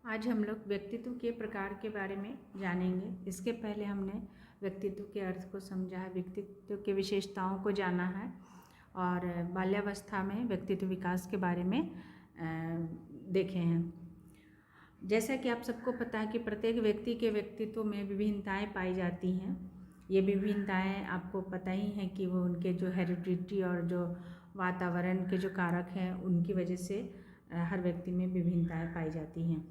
आज हम लोग व्यक्तित्व के प्रकार के बारे में जानेंगे। इसके पहले हमने व्यक्तित्व के अर्थ को समझा है, व्यक्तित्व के विशेषताओं को जाना है और बाल्यावस्था में व्यक्तित्व विकास के बारे में देखे हैं। जैसा कि आप सबको पता है कि प्रत्येक व्यक्ति के व्यक्तित्व में विभिन्नताएं पाई जाती हैं। ये विभिन्नताएं आपको पता ही हैं कि वो उनके जो हेरिडिटी और जो वातावरण के जो कारक हैं उनकी वजह से हर व्यक्ति में विभिन्नताएं पाई जाती हैं।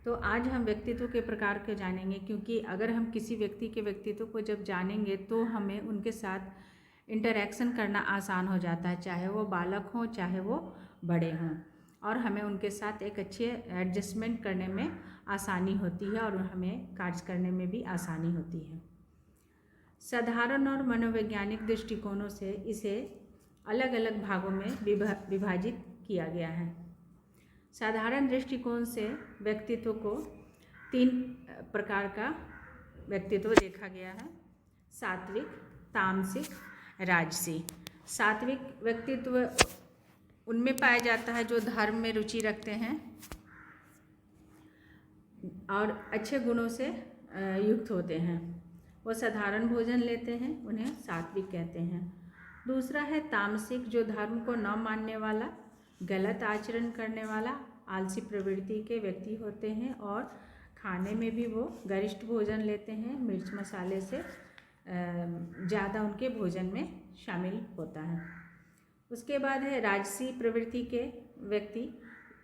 तो आज हम व्यक्तित्व के प्रकार को जानेंगे, क्योंकि अगर हम किसी व्यक्ति के व्यक्तित्व को जब जानेंगे तो हमें उनके साथ इंटरैक्शन करना आसान हो जाता है, चाहे वो बालक हों चाहे वो बड़े हों, और हमें उनके साथ एक अच्छे एडजस्टमेंट करने में आसानी होती है और हमें कार्य करने में भी आसानी होती है। साधारण और मनोवैज्ञानिक दृष्टिकोणों से इसे अलग अलग भागों में विभाजित किया गया है। साधारण दृष्टिकोण से व्यक्तित्व को 3 प्रकार का व्यक्तित्व देखा गया है: सात्विक, तामसिक, राजसी। सात्विक व्यक्तित्व उनमें पाया जाता है जो धर्म में रुचि रखते हैं और अच्छे गुणों से युक्त होते हैं। वो साधारण भोजन लेते हैं, उन्हें सात्विक कहते हैं। दूसरा है तामसिक, जो धर्म को न मानने वाला, गलत आचरण करने वाला, आलसी प्रवृत्ति के व्यक्ति होते हैं और खाने में भी वो गरिष्ठ भोजन लेते हैं, मिर्च मसाले से ज़्यादा उनके भोजन में शामिल होता है। उसके बाद है राजसी प्रवृत्ति के व्यक्ति।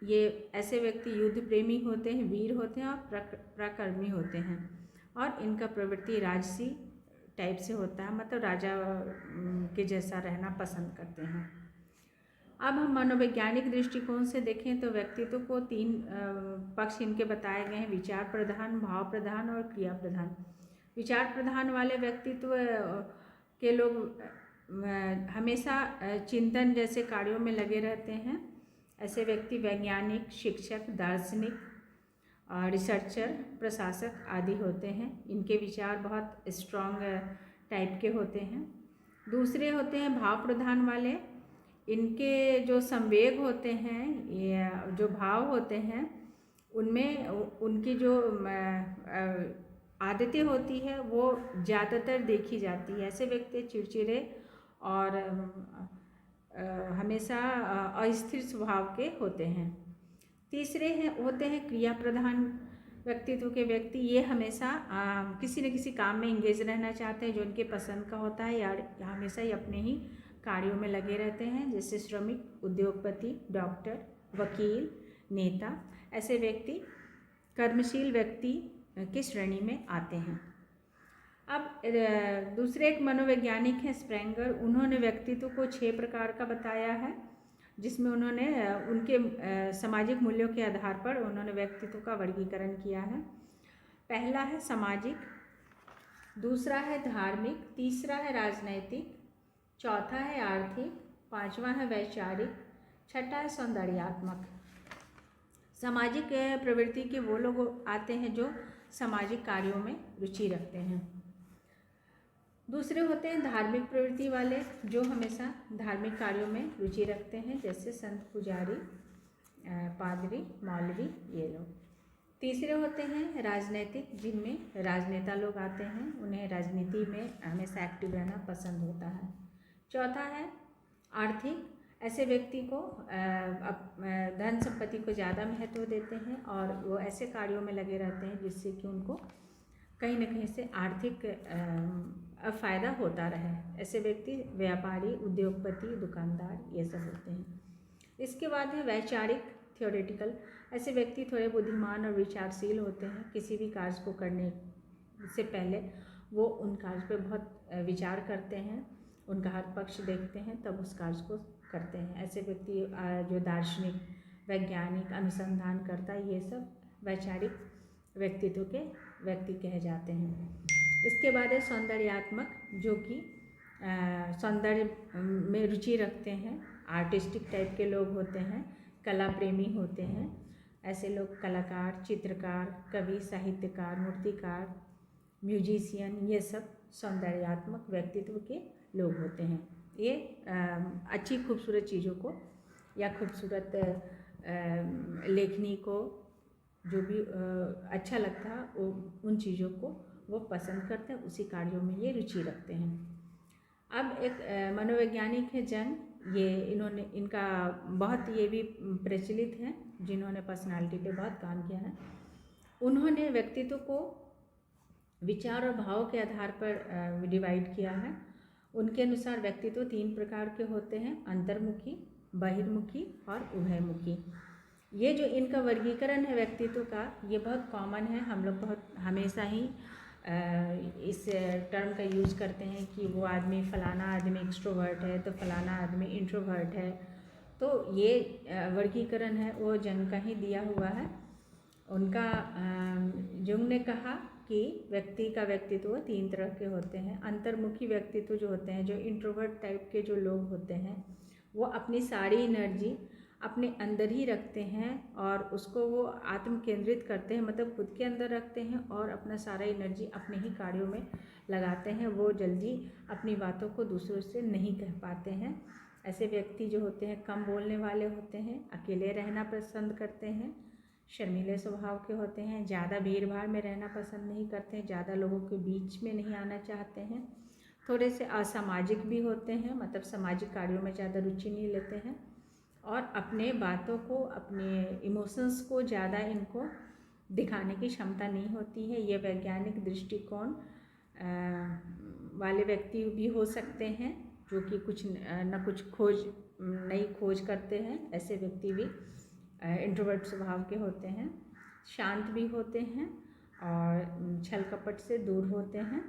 ये ऐसे व्यक्ति युद्ध प्रेमी होते हैं, वीर होते हैं और पराक्रमी होते हैं, और इनका प्रवृत्ति राजसी टाइप से होता है, मतलब राजा के जैसा रहना पसंद करते हैं। अब हम मनोवैज्ञानिक दृष्टिकोण से देखें तो व्यक्तित्व को 3 पक्ष इनके बताए गए हैं: विचार प्रधान, भाव प्रधान और क्रिया प्रधान। विचार प्रधान वाले व्यक्तित्व के लोग हमेशा चिंतन जैसे कार्यों में लगे रहते हैं। ऐसे व्यक्ति वैज्ञानिक, शिक्षक, दार्शनिक, रिसर्चर, प्रशासक आदि होते हैं। इनके विचार बहुत स्ट्रॉन्ग टाइप के होते हैं। दूसरे होते हैं भाव प्रधान वाले। इनके जो संवेग होते हैं, ये जो भाव होते हैं, उनमें उनकी जो आदतें होती है वो ज़्यादातर देखी जाती है। ऐसे व्यक्ति चिड़चिड़े और हमेशा अस्थिर स्वभाव के होते हैं। तीसरे होते हैं क्रिया प्रधान व्यक्तित्व के व्यक्ति। ये हमेशा किसी न किसी काम में इंगेज रहना चाहते हैं जो उनके पसंद का होता है, या हमेशा ही अपने ही कार्यों में लगे रहते हैं, जैसे श्रमिक, उद्योगपति, डॉक्टर, वकील, नेता। ऐसे व्यक्ति कर्मशील व्यक्ति की श्रेणी में आते हैं। अब दूसरे एक मनोवैज्ञानिक हैं स्प्रेंगर। उन्होंने व्यक्तित्व को 6 प्रकार का बताया है, जिसमें उन्होंने उनके सामाजिक मूल्यों के आधार पर उन्होंने व्यक्तित्व का वर्गीकरण किया है। पहला है सामाजिक, दूसरा है धार्मिक, तीसरा है राजनैतिक, चौथा है आर्थिक, 5वां है वैचारिक, छठा है सौंदर्यात्मक। सामाजिक प्रवृत्ति के वो लोग आते हैं जो सामाजिक कार्यों में रुचि रखते हैं। दूसरे होते हैं धार्मिक प्रवृत्ति वाले, जो हमेशा धार्मिक कार्यों में रुचि रखते हैं, जैसे संत, पुजारी, पादरी, मौलवी, ये लोग। तीसरे होते हैं राजनैतिक, जिनमें राजनेता लोग आते हैं, उन्हें राजनीति में हमेशा एक्टिव रहना पसंद होता है। चौथा है आर्थिक। ऐसे व्यक्ति को धन संपत्ति को ज़्यादा महत्व देते हैं और वो ऐसे कार्यों में लगे रहते हैं जिससे कि उनको कहीं न कहीं से आर्थिक फ़ायदा होता रहे। ऐसे व्यक्ति व्यापारी, उद्योगपति, दुकानदार, ये सब होते हैं। इसके बाद है वैचारिक, थियोरेटिकल। ऐसे व्यक्ति थोड़े बुद्धिमान और विचारशील होते हैं। किसी भी कार्य को करने से पहले वो उन कार्य पे बहुत विचार करते हैं, उनका हर पक्ष देखते हैं, तब उस कार्य को करते हैं। ऐसे व्यक्ति जो दार्शनिक, वैज्ञानिक, अनुसंधानकर्ता, ये सब वैचारिक व्यक्तित्व के व्यक्ति कहे जाते हैं। इसके बाद है सौंदर्यात्मक, जो कि सौंदर्य में रुचि रखते हैं, आर्टिस्टिक टाइप के लोग होते हैं, कला प्रेमी होते हैं। ऐसे लोग कलाकार, चित्रकार, कवि, साहित्यकार, मूर्तिकार, म्यूजिशियन, ये सब सौंदर्यात्मक व्यक्तित्व के लोग होते हैं। ये अच्छी खूबसूरत चीज़ों को या खूबसूरत लेखनी को जो भी अच्छा लगता है वो उन चीज़ों को वो पसंद करते हैं, उसी कार्यों में ये रुचि रखते हैं। अब एक मनोवैज्ञानिक है जंग, ये इन्होंने इनका बहुत ये भी प्रचलित है, जिन्होंने पर्सनालिटी पे बहुत काम किया है। उन्होंने व्यक्तित्व को विचार और भाव के आधार पर डिवाइड किया है। उनके अनुसार व्यक्तित्व 3 प्रकार के होते हैं, अंतर्मुखी, बहिर्मुखी और उभयमुखी। ये जो इनका वर्गीकरण है व्यक्तित्व का, ये बहुत कॉमन है। हम लोग बहुत हमेशा ही इस टर्म का यूज़ करते हैं कि वो आदमी, फलाना आदमी एक्सट्रोवर्ट है तो फलाना आदमी इंट्रोवर्ट है। तो ये वर्गीकरण है वो जंग का ही दिया हुआ है। उनका जंग ने कहा कि व्यक्ति का व्यक्तित्व 3 तरह के होते हैं। अंतर्मुखी व्यक्तित्व जो होते हैं, जो इंट्रोवर्ट टाइप के जो लोग होते हैं, वो अपनी सारी एनर्जी अपने अंदर ही रखते हैं और उसको वो आत्म केंद्रित करते हैं, मतलब खुद के अंदर रखते हैं और अपना सारा एनर्जी अपने ही कार्यों में लगाते हैं। वो जल्दी अपनी बातों को दूसरों से नहीं कह पाते हैं। ऐसे व्यक्ति जो होते हैं कम बोलने वाले होते हैं, अकेले रहना पसंद करते हैं, शर्मीले स्वभाव के होते हैं, ज़्यादा भीड़ भाड़ में रहना पसंद नहीं करते हैं, ज़्यादा लोगों के बीच में नहीं आना चाहते हैं, थोड़े से असामाजिक भी होते हैं, मतलब सामाजिक कार्यों में ज़्यादा रुचि नहीं लेते हैं और अपने बातों को, अपने इमोशंस को ज़्यादा इनको दिखाने की क्षमता नहीं होती है। ये वैज्ञानिक दृष्टिकोण वाले व्यक्ति भी हो सकते हैं, जो कि कुछ न कुछ नई खोज करते हैं। ऐसे व्यक्ति भी इंट्रोवर्ट स्वभाव के होते हैं, शांत भी होते हैं और छल कपट से दूर होते हैं।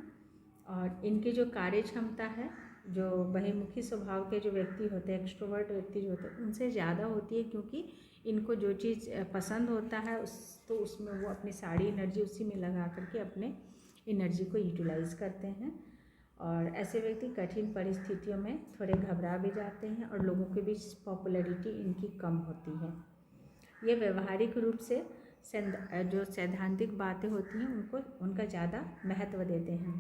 और इनकी जो कार्य क्षमता है, जो बहिर्मुखी स्वभाव के जो व्यक्ति होते हैं, एक्सट्रोवर्ट व्यक्ति जो होते हैं, उनसे ज़्यादा होती है, क्योंकि इनको जो चीज़ पसंद होता है उसमें वो अपनी सारी एनर्जी उसी में लगा करके अपने एनर्जी को यूटिलाइज़ करते हैं। और ऐसे व्यक्ति कठिन परिस्थितियों में थोड़े घबरा भी जाते हैं और लोगों के बीच पॉपुलैरिटी इनकी कम होती है। ये व्यवहारिक रूप से जो सैद्धांतिक बातें होती हैं उनका ज़्यादा महत्व देते हैं।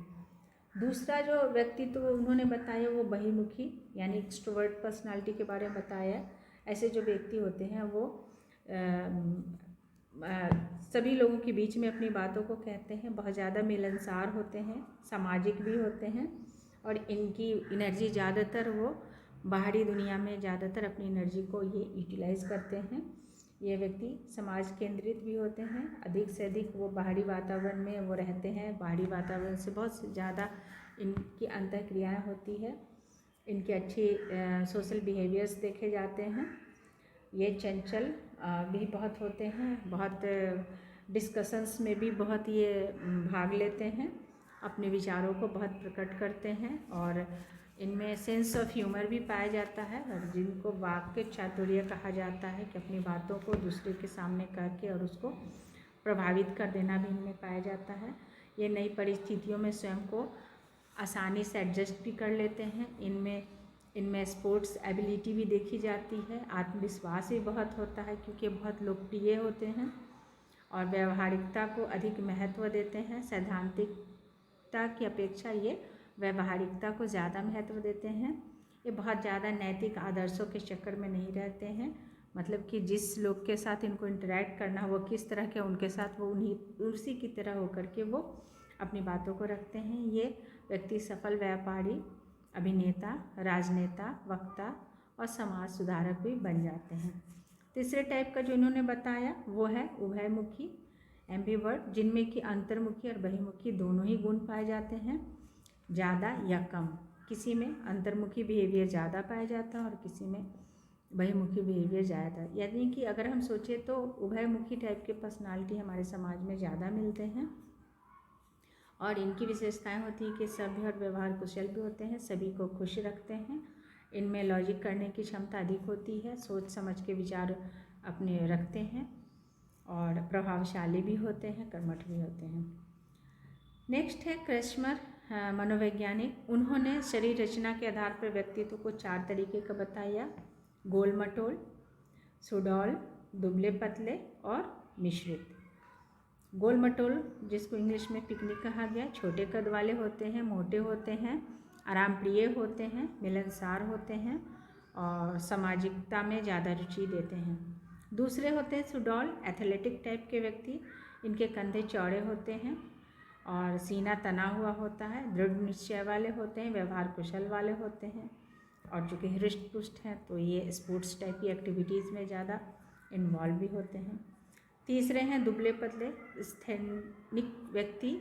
दूसरा जो व्यक्तित्व उन्होंने बताया वो बहिर्मुखी यानी एक्सट्रोवर्ट पर्सनालिटी के बारे में बताया। ऐसे जो व्यक्ति होते हैं वो सभी लोगों के बीच में अपनी बातों को कहते हैं, बहुत ज़्यादा मिलनसार होते हैं, सामाजिक भी होते हैं और इनकी एनर्जी ज़्यादातर वो बाहरी दुनिया में ज़्यादातर अपनी एनर्जी को ये यूटिलाइज़ करते हैं। ये व्यक्ति समाज केंद्रित भी होते हैं, अधिक से अधिक वो बाहरी वातावरण में वो रहते हैं, बाहरी वातावरण से बहुत ज़्यादा इनकी अंतःक्रियाएँ होती है, इनके अच्छे सोशल बिहेवियर्स देखे जाते हैं। ये चंचल भी बहुत होते हैं, बहुत डिस्कशंस में भी बहुत ये भाग लेते हैं, अपने विचारों को बहुत प्रकट करते हैं और इनमें सेंस ऑफ ह्यूमर भी पाया जाता है और जिनको वाक्य चातुर्य कहा जाता है कि अपनी बातों को दूसरे के सामने कह के और उसको प्रभावित कर देना भी इनमें पाया जाता है। ये नई परिस्थितियों में स्वयं को आसानी से एडजस्ट भी कर लेते हैं। इनमें स्पोर्ट्स एबिलिटी भी देखी जाती है, आत्मविश्वास भी बहुत होता है क्योंकि बहुत लोकप्रिय होते हैं और व्यवहारिकता को अधिक महत्व देते हैं। सैद्धांतिकता की अपेक्षा ये व्यवहारिकता को ज़्यादा महत्व देते हैं। ये बहुत ज़्यादा नैतिक आदर्शों के चक्कर में नहीं रहते हैं, मतलब कि जिस लोग के साथ इनको इंटरेक्ट करना वो किस तरह के उनके साथ वो उसी की तरह होकर के वो अपनी बातों को रखते हैं। ये व्यक्ति सफल व्यापारी, अभिनेता, राजनेता, वक्ता और समाज सुधारक भी बन जाते हैं। तीसरे टाइप का जो इन्होंने बताया वो है उभयमुखी, एम्बिवर्ट, जिनमें कि अंतर्मुखी और बहिर्मुखी दोनों ही गुण पाए जाते हैं, ज़्यादा या कम। किसी में अंतर्मुखी बिहेवियर ज़्यादा पाया जाता है और किसी में बहिर्मुखी बिहेवियर ज़्यादा। यानी कि अगर हम सोचें तो उभयमुखी टाइप के पर्सनालिटी हमारे समाज में ज़्यादा मिलते हैं और इनकी विशेषताएं होती हैं कि सभ्य और व्यवहार कुशल भी होते हैं, सभी को खुश रखते हैं, इनमें लॉजिक करने की क्षमता अधिक होती है, सोच समझ के विचार अपने रखते हैं और प्रभावशाली भी होते हैं, कर्मठ भी होते हैं। नेक्स्ट है क्रेस्मर, मनोवैज्ञानिक। उन्होंने शरीर रचना के आधार पर व्यक्तित्व को 4 तरीके का बताया: गोल मटोल, सुडौल, दुबले पतले और मिश्रित। गोल मटोल, जिसको इंग्लिश में पिकनिक कहा गया, छोटे कद वाले होते हैं, मोटे होते हैं, आराम प्रिय होते हैं, मिलनसार होते हैं और सामाजिकता में ज़्यादा रुचि देते हैं। दूसरे होते हैं सुडौल, एथलेटिक टाइप के व्यक्ति। इनके कंधे चौड़े होते हैं और सीना तना हुआ होता है, दृढ़ निश्चय वाले होते हैं, व्यवहार कुशल वाले होते हैं और जो कि हृष्ट पुष्ट हैं तो ये स्पोर्ट्स टाइप की एक्टिविटीज़ में ज़्यादा इन्वॉल्व भी होते हैं। तीसरे हैं दुबले पतले स्थैनिक व्यक्ति।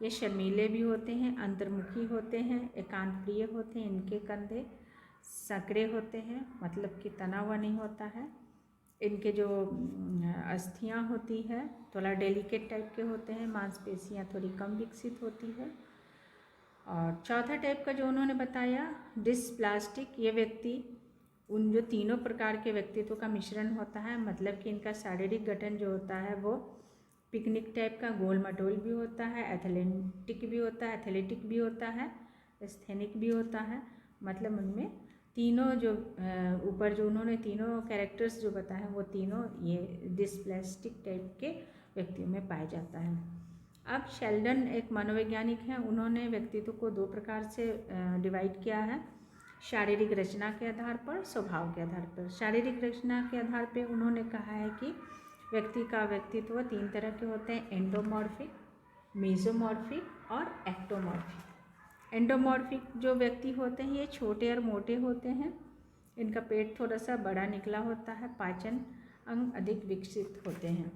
ये शर्मीले भी होते हैं, अंतर्मुखी होते हैं, एकांत प्रिय होते हैं। इनके कंधे संकरे होते हैं, मतलब कि तना हुआ नहीं होता है। इनके जो अस्थियां होती है थोड़ा डेलिकेट टाइप के होते हैं, मांसपेशियां थोड़ी कम विकसित होती है। और चौथा टाइप का जो उन्होंने बताया डिस्प्लास्टिक, ये व्यक्ति उन जो तीनों प्रकार के व्यक्तित्व का मिश्रण होता है, मतलब कि इनका शारीरिक गठन जो होता है वो पिकनिक टाइप का गोल मटोल भी होता है, एथलेटिक भी होता है, एथलेटिक भी होता है, स्थैनिक भी होता है। मतलब उनमें तीनों जो ऊपर जो उन्होंने तीनों कैरेक्टर्स जो बताए वो तीनों ये डिस्प्लास्टिक टाइप के व्यक्तियों में पाया जाता है। अब शेल्डन एक मनोवैज्ञानिक हैं, उन्होंने व्यक्तित्व को दो प्रकार से डिवाइड किया है, शारीरिक रचना के आधार पर, स्वभाव के आधार पर। शारीरिक रचना के आधार पर उन्होंने कहा है कि व्यक्ति का व्यक्तित्व तीन तरह के होते हैं, एंडोमॉर्फिक, मेसोमॉर्फिक और एक्टोमॉर्फिक। एंडोमॉर्फिक जो व्यक्ति होते हैं ये छोटे और मोटे होते हैं, इनका पेट थोड़ा सा बड़ा निकला होता है, पाचन अंग अधिक विकसित होते हैं।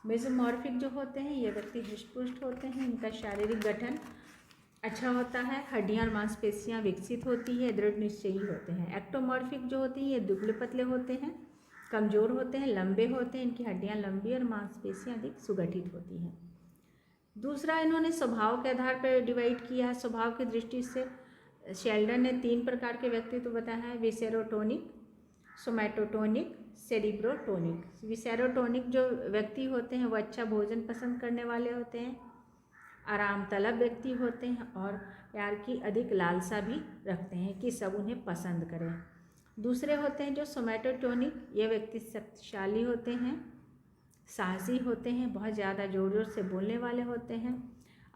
मेसोमॉर्फिक जो होते हैं ये व्यक्ति हृष्ट-पुष्ट होते हैं, इनका शारीरिक गठन अच्छा होता है, हड्डियां और मांसपेशियां विकसित होती है, दृढ़ निश्चयी होते हैं। एक्टोमॉर्फिक जो होते हैं ये दुबले पतले होते हैं, कमज़ोर होते हैं, लंबे होते हैं, इनकी हड्डियां लंबी और मांसपेशियां अधिक सुगठित होती हैं। दूसरा इन्होंने स्वभाव के आधार पर डिवाइड किया है। स्वभाव की दृष्टि से शेल्डन ने तीन प्रकार के व्यक्तित्व बताया है, विसेरोटोनिक, सोमैटोटोनिक, सेरिब्रोटोनिक। विसेरोटोनिक जो व्यक्ति होते हैं वो अच्छा भोजन पसंद करने वाले होते हैं, आराम तलब व्यक्ति होते हैं और प्यार की अधिक लालसा भी रखते हैं कि सब उन्हें पसंद करें। दूसरे होते हैं जो सोमैटोटोनिक, ये व्यक्ति शक्तिशाली होते हैं, साहसी होते हैं, बहुत ज़्यादा ज़ोर ज़ोर से बोलने वाले होते हैं,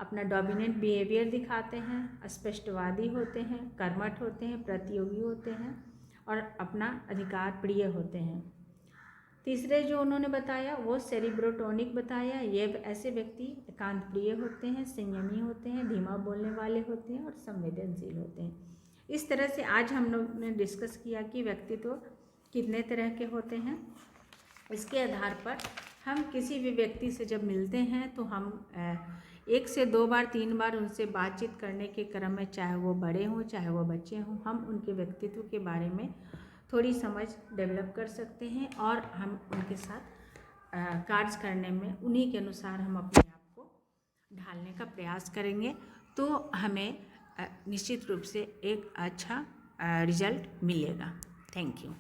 अपना डोमिनेंट बिहेवियर दिखाते हैं, स्पष्टवादी होते हैं, कर्मठ होते हैं, प्रतियोगी होते हैं और अपना अधिकार प्रिय होते हैं। तीसरे जो उन्होंने बताया वो सेरिब्रोटोनिक बताया, ये ऐसे व्यक्ति एकांत प्रिय होते हैं, संयमी होते हैं, धीमा बोलने वाले होते हैं और संवेदनशील होते हैं। इस तरह से आज हम लोग ने डिस्कस किया कि व्यक्तित्व कितने तरह के होते हैं। इसके आधार पर हम किसी भी व्यक्ति से जब मिलते हैं तो हम 1 से 2 बार 3 बार उनसे बातचीत करने के क्रम में, चाहे वो बड़े हों चाहे वो बच्चे हों, हम उनके व्यक्तित्व के बारे में थोड़ी समझ डेवलप कर सकते हैं और हम उनके साथ कार्य करने में उन्हीं के अनुसार हम अपने आप को ढालने का प्रयास करेंगे तो हमें निश्चित रूप से एक अच्छा रिजल्ट मिलेगा। Thank you.